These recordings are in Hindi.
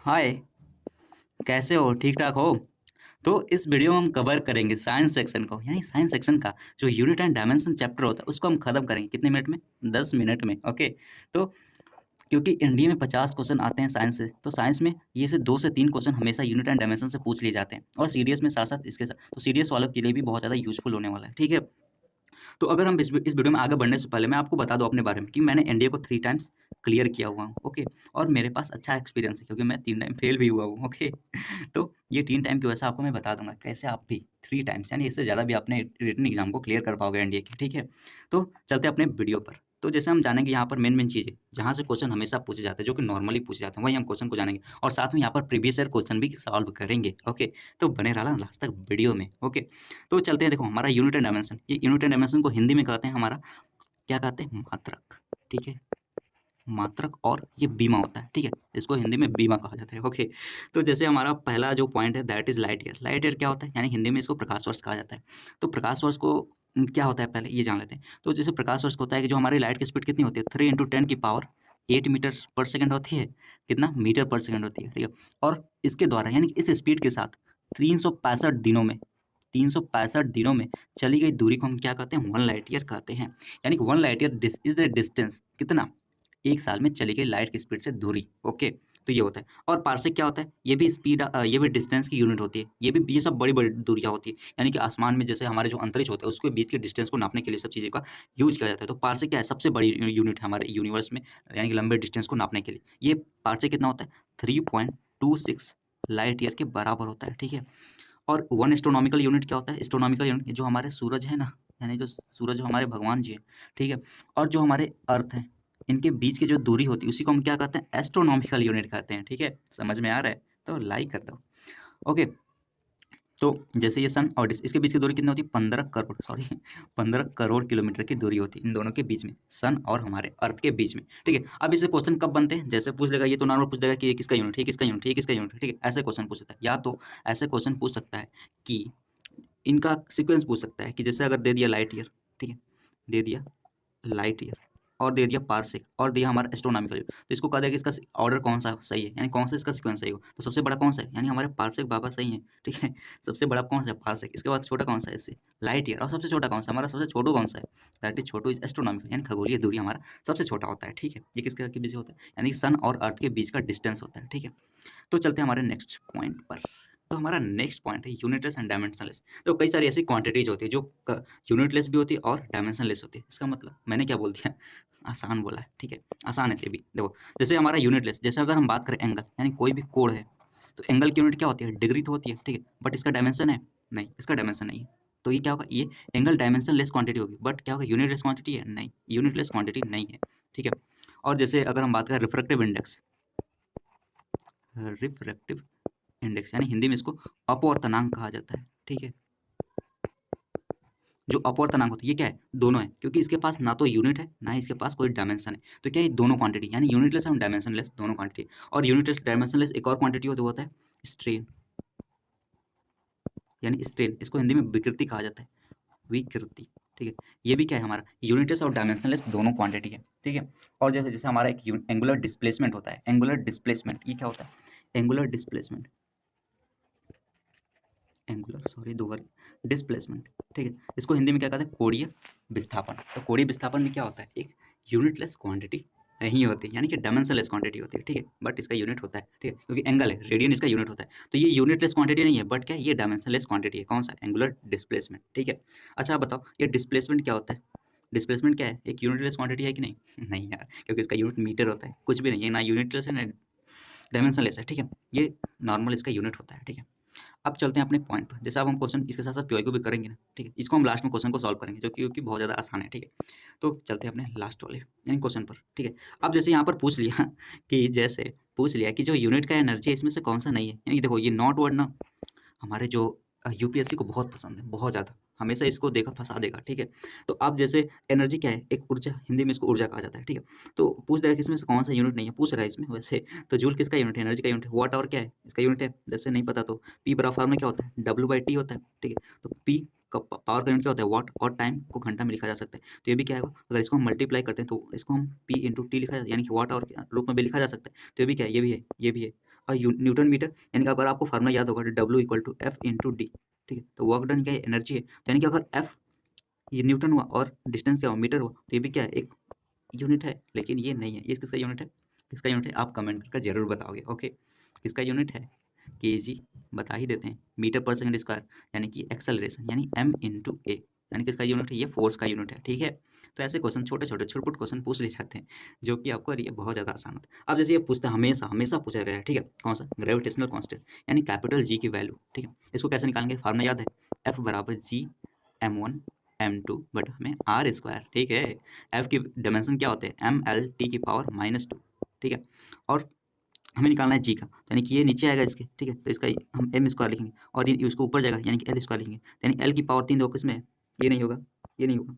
हाय। कैसे हो? ठीक ठाक हो? तो इस वीडियो में हम कवर करेंगे साइंस सेक्शन को, यानी साइंस सेक्शन का जो यूनिट एंड डायमेंशन चैप्टर होता है उसको हम खत्म करेंगे कितने मिनट में? 10 मिनट में। ओके। तो क्योंकि इंडिया में 50 क्वेश्चन आते हैं साइंस से, तो साइंस में ये से 2 से 3 क्वेश्चन हमेशा यूनिट एंड डायमेंशन से पूछ लिए जाते हैं, और सीडीएस में साथ साथ इसके साथ, तो सीडीएस वालों के लिए भी बहुत ज़्यादा यूजफुल होने वाला है। ठीक है। तो अगर हम इस वीडियो में आगे बढ़ने से पहले मैं आपको बता दूं अपने बारे में कि मैंने एनडीए को 3 टाइम्स क्लियर किया हुआ हूँ। ओके। और मेरे पास अच्छा एक्सपीरियंस है क्योंकि मैं 3 टाइम फेल भी हुआ हूँ। ओके। तो ये 3 टाइम की वजह से आपको मैं बता दूंगा कैसे आप भी 3 टाइम्स यानी इससे ज़्यादा भी अपने रिटन एग्जाम को क्लियर कर पाओगे एनडीए की। ठीक है। तो चलते अपने वीडियो पर। तो जैसे हम जानेंगे यहाँ पर मेन चीज़ें जहाँ से क्वेश्चन हमेशा पूछे जाते हैं, जो कि नॉर्मली पूछे जाते हैं, वही हम क्वेश्चन को जानेंगे और साथ में यहाँ पर प्रीवियस ईयर क्वेश्चन भी सॉल्व करेंगे। ओके। तो बने रहना लास्ट तक वीडियो में। ओके। तो चलते हैं। देखो हमारा यूनिट एंड डायमेंशन, ये यूनिट एंड डायमेंशन को हिंदी में कहते हैं हमारा, क्या कहते हैं, मात्रक। ठीक है। मात्रक, और ये बीमा होता है। ठीक है। इसको हिंदी में बीमा कहा जाता है। ओके। तो जैसे हमारा पहला जो पॉइंट है that is light year. Light year क्या होता है, यानी हिंदी में इसको प्रकाश वर्ष कहा जाता है। तो प्रकाश वर्ष को क्या होता है पहले ये जान लेते हैं। तो जैसे प्रकाश वर्ष होता है कि जो हमारी लाइट की स्पीड कितनी होती है, 3 × 10⁸ मीटर पर सेकंड होती है। कितना मीटर पर सेकंड होती है। ठीक है। और इसके द्वारा यानी इस स्पीड के साथ 365 दिनों में चली गई दूरी को हम क्या कहते हैं, 1 लाइट ईयर कहते हैं। यानी कि 1 light year is the distance, कितना, 1 साल में चली गई लाइट की स्पीड से दूरी। ओके। तो ये होता है। और पार्सेक क्या होता है, ये भी स्पीड, ये भी डिस्टेंस की यूनिट होती है। ये सब बड़ी बड़ी दूरियां होती है, यानी कि आसमान में जैसे हमारे जो अंतरिक्ष होते हैं उसके बीच के डिस्टेंस को नापने के लिए सब चीज़ों का यूज किया जाता है। तो पार्सेक क्या है, सबसे बड़ी यूनिट है हमारे यूनिवर्स में, यानी कि लंबे डिस्टेंस को नापने के लिए। ये पार्सेक कितना होता है, 3.26 लाइट ईयर के बराबर होता है। ठीक है। और 1 एस्ट्रोनॉमिकल यूनिट क्या होता है, एस्ट्रोनॉमिकल यूनिट जो हमारे सूरज है ना, यानी जो सूरज हमारे भगवान जी हैं। ठीक है। और जो हमारे अर्थ हैं, इनके बीच की जो दूरी होती है उसी को हम क्या कहते हैं, एस्ट्रोनॉमिकल यूनिट कहते हैं। ठीक है। समझ में आ रहा है तो लाइक कर दो। ओके। तो जैसे ये सन और इसके बीच की दूरी कितनी होती है, 15 करोड़, सॉरी 15 करोड़ किलोमीटर की दूरी होती है इन दोनों के बीच में, सन और हमारे अर्थ के बीच में। ठीक है। अब इसे क्वेश्चन कब बनते हैं, जैसे पूछ लेगा, ये तो नॉर्मल पूछ लेगा कि ये किसका यूनिट है, किसका यूनिट है, किसका यूनिट है। ठीक है। ऐसे क्वेश्चन पूछ सकता है, या तो ऐसे क्वेश्चन पूछ सकता है कि इनका सीक्वेंस पूछ सकता है कि जैसे अगर दे दिया लाइट ईयर, ठीक है, दे दिया लाइट ईयर और दे दिया पार्सेक और दिया हमारा एस्ट्रोनॉमिकल यूनिट, तो इसको कह दिया कि इसका ऑर्डर कौन सा सही है, यानी कौन सा इसका सीक्वेंस सही हो। तो सबसे बड़ा कौन सा है, यानी हमारे पार्सेक बाबा सही है। ठीक है। सबसे बड़ा कौन सा है, पार्सेक। इसके बाद छोटा कौन सा है इससे, लाइट ईयर। और सबसे छोटा कौन सा, हमारा सबसे छोटू कौन सा है, that is Chhotu is astronomical, यानी खगोलीय दूरी हमारा सबसे छोटा होता है। ठीक है। ये किसके बीच होता है, यानी सन और अर्थ के बीच का डिस्टेंस होता है। ठीक है। तो चलते हैं हमारे नेक्स्ट पॉइंट पर। तो हमारा नेक्स्ट पॉइंट है यूनिटलेस एंड डायमेंशनलेस। तो कई सारी ऐसी क्वांटिटीज होती है जो यूनिटलेस भी होती है और डायमेंशनलेस होती है। इसका मतलब मैंने क्या बोल दिया, आसान बोला है। ठीक है। आसान है ये भी। देखो जैसे हमारा यूनिटलेस, जैसे अगर हम बात करें एंगल, यानी कोई भी कोण है, तो एंगल की यूनिट क्या होती है, डिग्री तो होती है। ठीक है। बट इसका डायमेंशन है, नहीं, इसका डायमेंशन नहीं है। तो ये क्या होगा, ये एंगल डायमेंशन लेस क्वांटिटी होगी, बट क्या होगा, यूनिटलेस क्वांटिटी है, नहीं, यूनिटलेस क्वांटिटी नहीं है। ठीक है। और जैसे अगर हम बात करें रिफ्रैक्टिव इंडेक्स, रिफ्रैक्टिव इंडेक्स यानी हिंदी में इसको अपवर्तनांक कहा जाता है। ठीक है। जो अपवर्तनांक होता है ये क्या है, दोनों है, क्योंकि इसके पास ना तो यूनिट है ना ही इसके पास कोई डायमेंशन है। तो क्या है, दोनों क्वांटिटी, यानी यूनिटलेस और डायमेंशनलेस दोनों क्वांटिटी। और यूनिटलेस डायमेंशनलेस एक और क्वांटिटी होता है स्ट्रेन, यानी स्ट्रेन, इसको हिंदी में विकृति कहा जाता है, विकृति। ठीक है। ये भी क्या है, हमारा यूनिटलेस और डायमेंशनलेस दोनों क्वांटिटी है। ठीक है। और जैसे जैसे हमारा एक एंगुलर डिस्प्लेसमेंट होता है, एंगुलर डिस्प्लेसमेंट ये क्या होता है, एंगुलर डिस्प्लेसमेंट, एंगुलर सॉरी दो बार डिस्प्लेसमेंट। ठीक है। इसको हिंदी में क्या कहते हैं, कोणीय विस्थापन। तो कोणीय विस्थापन में क्या होता है, एक यूनिटलेस क्वांटिटी नहीं होती, यानी कि डायमेंशनलेस क्वांटिटी होती है। ठीक है। बट इसका यूनिट होता है। ठीक है। क्योंकि एंगल है, रेडियन इसका यूनिट होता है। तो ये यूनिटलेस क्वांटिटी नहीं है, बट क्या है, ये डायमेंशनलेस क्वांटिटी है। कौन सा, एंगुलर डिस्प्लेसमेंट। ठीक है। अच्छा आप बताओ ये डिस्प्लेसमेंट क्या होता है, डिस्प्लेसमेंट क्या है, एक यूनिटलेस क्वांटिटी है कि नहीं नहीं यार, क्योंकि इसका यूनिट मीटर होता है, कुछ भी नहीं है, ना यूनिटलेस है ना डायमेंशनलेस है। ठीक है। ये नॉर्मल इसका यूनिट होता है। ठीक है। अब चलते हैं अपने पॉइंट पर। जैसे अब हम क्वेश्चन इसके साथ साथ पीवाई को भी करेंगे ना। ठीक है। इसको हम लास्ट में क्वेश्चन को सॉल्व करेंगे, जो कि क्योंकि बहुत ज़्यादा आसान है। ठीक है। तो चलते हैं अपने लास्ट वाले यानी क्वेश्चन पर। ठीक है। अब जैसे यहाँ पर पूछ लिया कि जैसे पूछ लिया कि जो यूनिट का एनर्जी है इसमें से कौन सा नहीं है, यानी देखो ये नॉट वर्ड ना हमारे जो यूपीएससी को बहुत पसंद है, बहुत ज़्यादा, हमेशा इसको देखा फंसा देगा। ठीक है। तो अब जैसे एनर्जी क्या है, एक ऊर्जा, हिंदी में इसको ऊर्जा कहा जाता है। ठीक है। तो पूछ देगा कि इसमें से कौन सा यूनिट नहीं है, पूछ रहा है इसमें वैसे। तो जूल किसका यूनिट है, एनर्जी का यूनिट है। वाट आवर क्या है, इसका यूनिट है। जैसे नहीं पता तो पी बराबर फॉर्मूला क्या होता है, W/T होता है। ठीक है। तो पी का पावर का यूनिट क्या होता है, वाट, और टाइम को घंटा में लिखा जा सकता है। तो ये भी क्या है, अगर इसको हम मल्टीप्लाई करते हैं तो इसको हम P × T लिखा जाता है, यानी कि वाट आवर के रूप में भी लिखा जा सकता है। तो ये भी क्या है, ये भी है, ये भी है। न्यूटन मीटर, यानी कि अगर आपको फार्मूला याद होगा W = F × D, ठीक है। तो वर्क डन क्या है, एनर्जी है। तो यानी कि अगर F ये न्यूटन हुआ और डिस्टेंस क्या हुआ, मीटर हुआ, तो ये भी क्या है, एक यूनिट है। लेकिन ये नहीं है, ये किसका यूनिट है, किसका यूनिट है, आप कमेंट करके जरूर बताओगे। ओके, किसका यूनिट है, केजी बता ही देते हैं, मीटर पर सेकंड स्क्वायर, यानी कि एक्सेलरेशन, यानी m × a, यानी किसका यूनिट है, ये फोर्स का यूनिट है। ठीक है, तो ऐसे क्वेश्चन छोटे छोटे छुटपुट क्वेश्चन पूछ ले जाते हैं, जो कि आपको ये बहुत ज़्यादा आसान होता है। अब जैसे ये पूछता है, हमेशा हमेशा पूछा गया है, ठीक है, कौन सा, ग्रेविटेशनल कांस्टेंट, यानी कैपिटल जी की वैल्यू, ठीक है। इसको कैसे निकालेंगे, फार्मूला याद है, F = G m1 m2 but हमें r², ठीक है। F की डायमेंशन क्या होते हैं, mL/2, ठीक है। और हमें निकालना है जी का, तो यानी कि ये नीचे आएगा इसके, ठीक है। तो इसका हम m² लिखेंगे और ये उसको ऊपर जाएगा, यानी कि L² लिखेंगे, यानी L³ 3 किसमें है, ये नहीं होगा, ये नहीं होगा,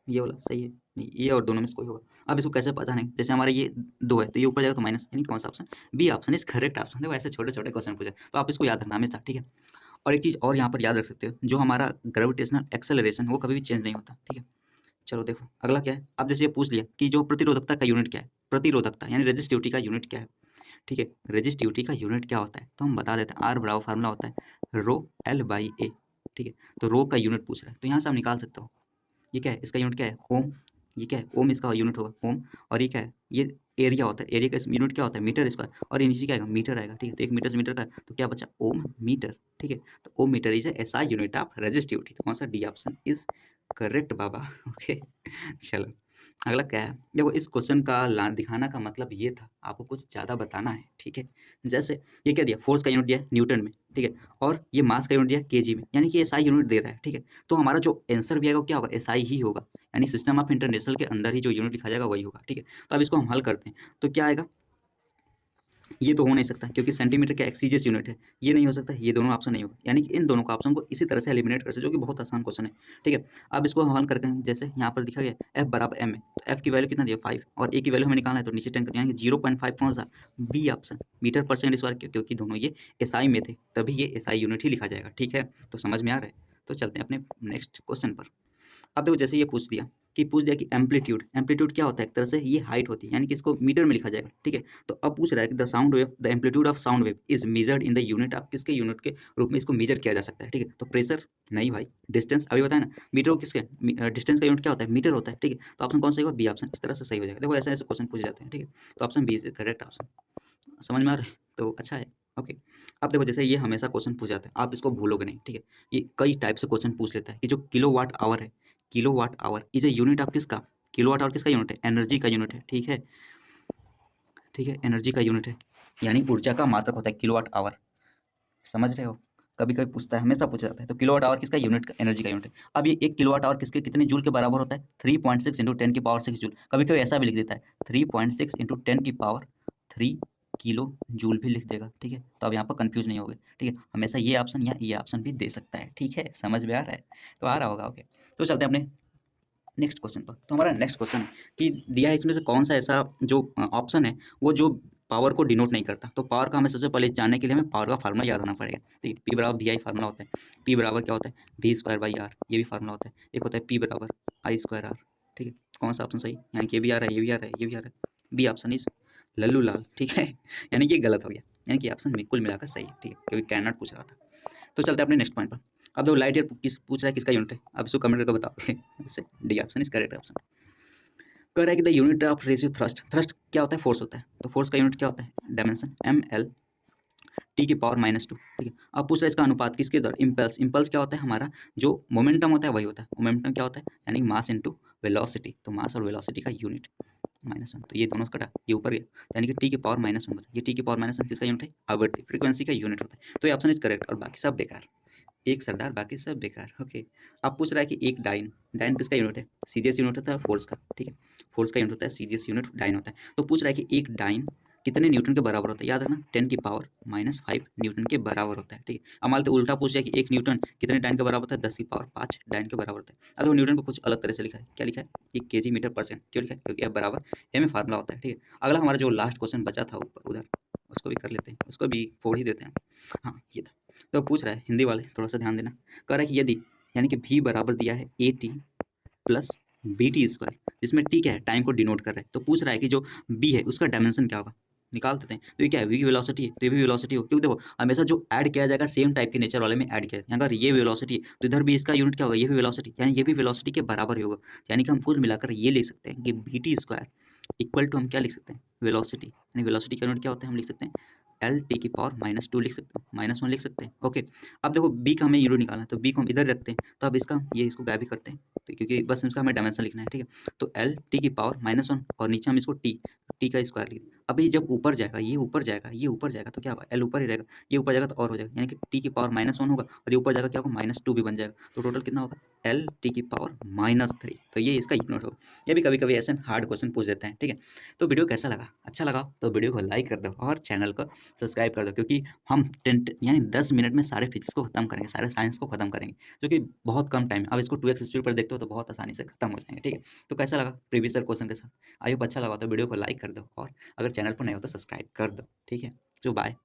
ये वाला सही है नहीं, ये और दोनों में से कोई होगा। अब इसको कैसे पता नहीं, जैसे हमारा ये 2 है तो ये ऊपर जाएगा तो माइनस, यानी कौन सा option, B option is correct option. देखो ऐसे छोटे छोटे क्वेश्चन पूछे तो आप इसको याद रखना हमेशा, ठीक है। और एक चीज़ और यहाँ पर याद रख सकते हो, जो हमारा ग्रेविटेशनल एक्सेलरेशन वो कभी भी चेंज नहीं होता, ठीक है। चलो देखो अगला क्या है, अब जैसे ये पूछ लिया कि जो प्रतिरोधकता का यूनिट क्या है, प्रतिरोधकता यानी रेजिस्टिविटी का यूनिट क्या है, ठीक है। रेजिस्टिविटी का यूनिट क्या होता है, तो हम बता देते हैं, आर बराबर फार्मूला होता है ρL/A, ठीक है। तो रो का यूनिट पूछ रहा है, तो यहाँ से आप निकाल सकते हो, ये क्या है, इसका यूनिट क्या है, ओम, ये क्या है, ओम इसका यूनिट होगा ओम, और ये क्या है, ये एरिया होता है, एरिया का यूनिट क्या होता है, मीटर स्क्वायर, और ये नीचे क्या आएगा, मीटर आएगा, ठीक है। तो 1 मीटर से मीटर का है, तो क्या बचा, ओम मीटर, ठीक है। तो ओम मीटर इज ऐसा यूनिट ऑफ रेजिस्टिविटी, तो कौन सा, D option is correct Baba. Okay चलो अगला क्या है, देखो इस क्वेश्चन का दिखाना का मतलब ये था, आपको कुछ ज़्यादा बताना है, ठीक है। जैसे ये क्या दिया, फोर्स का यूनिट दिया है न्यूटन में, ठीक है, और ये मास का यूनिट दिया है केजी में, यानी कि एसआई यूनिट दे रहा है, ठीक है। तो हमारा जो आंसर भी आएगा वो क्या होगा, एसआई ही होगा, यानी सिस्टम ऑफ इंटरनेशनल के अंदर ही जो यूनिट लिखा जाएगा वही होगा, ठीक है। तो अब इसको हम हल करते हैं, तो क्या आएगा, ये तो हो नहीं सकता क्योंकि सेंटीमीटर का एक्सीजियस यूनिट है, ये नहीं हो सकता, ये दोनों ऑप्शन नहीं होगा, यानी कि इन दोनों का ऑप्शन को इसी तरह से एलिमिनेट कर सकते, जो कि बहुत आसान क्वेश्चन है, ठीक है। अब इसको हम हल करके जैसे यहाँ पर दिखा गया F = m है, तो F की वैल्यू कितना दिया 5, और A की वैल्यू हमें निकालना है, तो नीचे 10 कर दिया, यानी कि 0.5 कौन सा, बी ऑप्शन, मीटर पर सेकंड स्क्वायर, क्योंकि दोनों ये एसआई में थे, तभी ये एसआई यूनिट ही लिखा जाएगा, ठीक है। तो समझ में आ रहा है, तो चलते हैं अपने नेक्स्ट क्वेश्चन पर। अब देखो जैसे ये पूछ दिया कि एम्पलीट्यूड, एम्पलीट्यूड क्या होता है, एक तरह से ये हाइट होती है, यानी कि इसको मीटर में लिखा जाएगा, ठीक है। तो अब पूछ रहा है कि the sound wave, the amplitude of sound wave is measured in the unit of, किसके यूनिट के रूप में इसको मेजर किया जा सकता है, ठीक है। तो प्रेशर नहीं भाई, डिस्टेंस अभी बताया ना, मीटर किसके, डिस्टेंस का यूनिट क्या होता है, मीटर होता है, ठीक है। तो ऑप्शन कौन सा होगा, बी ऑप्शन, इस तरह से सही हो जाएगा। देखो ऐसे ऐसे क्वेश्चन पूछे जाते हैं, ठीक है। तो option B is correct option, समझ में आ रहा है, तो अच्छा है, ओके। अब देखो जैसे ये हमेशा क्वेश्चन पूछ जाता है, आप इसको भूलोगे नहीं, ठीक है। ये कई टाइप से क्वेश्चन पूछ लेता है कि जो किलोवाट आवर है, kilowatt hour is a unit of किसका, किलोवाट आवर किसका यूनिट है, एनर्जी का यूनिट है, ठीक है, ठीक है, एनर्जी का यूनिट है, यानी ऊर्जा का मात्रक होता है किलोवाट आवर, समझ रहे हो। कभी कभी पूछता है, हमेशा पूछा जाता है, तो किलोवाट आवर किसका यूनिट, एनर्जी का यूनिट है। अब ये 1 किलोवाट आवर किसके, कितने जूल के बराबर होता है, 3.6 × 10⁶ जूल, कभी कभी ऐसा भी लिख देता है 3.6 × 10⁻³ किलो जूल भी लिख देगा, ठीक है। तो अब यहाँ पर कंफ्यूज नहीं होगे, ठीक है, हमेशा ये ऑप्शन या ये ऑप्शन भी दे सकता है, ठीक है, समझ में आ रहा है, तो आ रहा होगा, ओके। तो चलते हैं अपने नेक्स्ट क्वेश्चन पर। तो हमारा नेक्स्ट क्वेश्चन है कि दिया है इसमें से कौन सा ऐसा जो ऑप्शन है वो जो पावर को डिनोट नहीं करता। तो पावर का हमें सबसे पहले जानने के लिए हमें पावर का फार्मूला याद होना पड़ेगा, ठीक है। पी बराबर वी आई फार्मूला होता है, पी बराबर क्या होता है, V²/R, ये भी फार्मूला होता है। एक होता है पी बराबर I²R, ठीक है। कौन सा ऑप्शन सही, यानी कि ये भी आ रहा है, ये भी आ रहा है, ये भी आ रहा है, बी ऑप्शन इज लल्लू लाल, ठीक है। यानी कि गलत हो गया, यानी कि ऑप्शन कुल मिलाकर सही है, ठीक है, क्योंकि कैन नॉट पूछ रहा था। तो चलते हैं अपने नेक्स्ट पॉइंट पर। अब देखो लाइट ईयर किस पूछ रहा है, किसका यूनिट है, अब इसको कमेंट करके बताओगे, ऐसे D option is correct option. कह रहा है कि the unit of ratio thrust, thrust क्या होता है, फोर्स होता है, तो फोर्स का यूनिट क्या होता है, डायमेंशन mL/2, ठीक है। अब पूछ रहा है इसका अनुपात किसके द्वारा, इम्पल्स, इम्पल्स क्या होता है हमारा, जो मोमेंटम होता है वही होता है, मोमेंटम क्या होता है, यानी मास इंटू वेलोसिटी, तो मास और वेलोसिटी का यूनिट -1, तो ये दोनों कटा, ये ऊपर गया, यानी कि T⁻⁻1 बचा, ये T⁻⁻1 किसका यूनिट है, आवृत्ति, फ्रीक्वेंसी का यूनिट होता है। तो ये ऑप्शन इज करेक्ट और बाकी सब बेकार, एक सरदार बाकी सब बेकार, ओके। अब पूछ रहा है कि एक डाइन, डाइन किसका यूनिट है, सीजीएस यूनिट होता है फोर्स का, ठीक है, फोर्स का यूनिट होता है सीजीएस यूनिट, डाइन होता है। तो पूछ रहा है कि एक डाइन कितने न्यूटन के बराबर होता है, याद रखना 10⁻⁻5 न्यूटन के बराबर होता है, ठीक है। अब मान लो उल्टा पूछ रहा है कि एक न्यूटन कितने डाइन के बराबर होता है, 10⁵ डाइन के बराबर होता है। अब न्यूटन को कुछ अलग तरह से लिखा है, क्या लिखा है, 1 kg मीटर पर सेकंड, क्यों लिखा है, क्योंकि F बराबर ए में फार्मूला होता है, ठीक है। अगला हमारा जो लास्ट क्वेश्चन बचा था ऊपर उधर, उसको भी कर लेते हैं, उसको भी फोड़ ही देते हैं, हाँ ये था। तो पूछ रहा है, हिंदी वाले थोड़ा सा ध्यान देना, कह रहा है कि यदि, यानी कि v बराबर दिया है AT + BT², जिसमें t क्या है, टाइम को डिनोट कर रहा है। तो पूछ रहा है कि जो b है उसका डायमेंशन क्या होगा, निकाल देते हैं। तो ये क्या है, v की वेलोसिटी है, तो ये भी वेलोसिटी हो, क्योंकि देखो हमेशा जो ऐड किया जाएगा सेम टाइप के नेचर वाले में ऐड किया जाएगा। अगर ये वेलोसिटी है तो इधर भी इसका यूनिट क्या होगा, ये भी वेलोसिटी, यानी ये भी वेलोसिटी के बराबर ही होगा। यानी कि हम कुल मिलाकर ये लिख सकते हैं कि vt स्क्वायर इक्वल टू हम क्या लिख सकते हैं, वेलोसिटी, यानी वेलोसिटी का यूनिट क्या होता है, हम लिख सकते हैं एल टी की पावर -2 लिख सकते हैं, -1 लिख सकते हैं। ओके, अब देखो बी का हमें यूनिट निकालना है, तो बी को हम इधर रखते हैं, तो अब इसका ये इसको गायब भी करते हैं, तो क्योंकि बस इसका हमें डायमेंशन लिखना है, ठीक है। तो एल टी की पावर -1 और नीचे हम इसको टी का स्क्वायर लिख दें। अब ये जब ऊपर जाएगा, ये ऊपर जाएगा, ये ऊपर जाएगा, तो क्या होगा, एल ऊपर ही रहेगा, ये ऊपर जाएगा तो और हो जाएगा, यानी कि टी की पावर -1 होगा, और ये ऊपर जाएगा क्या होगा, -2 भी बन जाएगा, तो टोटल कितना होगा, एल टी की पावर -3। तो ये इसका यूनिट होगा। ये भी कभी कभी ऐसे हार्ड क्वेश्चन पूछ देते हैं, ठीक है। तो वीडियो कैसा लगा, अच्छा लगा तो वीडियो को लाइक कर दो और चैनल को सब्सक्राइब कर दो, क्योंकि हम 10 यानी 10 मिनट में सारे फिजिक्स को खत्म करेंगे, सारे साइंस को खत्म करेंगे, जो कि बहुत कम टाइम है। अब इसको 2x स्पीड पर देखते हो तो बहुत आसानी से खत्म हो जाएंगे, ठीक है। तो कैसा लगा प्रीवियस ईयर क्वेश्चन के साथ, आई होप अच्छा लगा, तो वीडियो को लाइक कर दो और अगर चैनल पर नए हो तो सब्सक्राइब कर दो, ठीक है। तो बाय।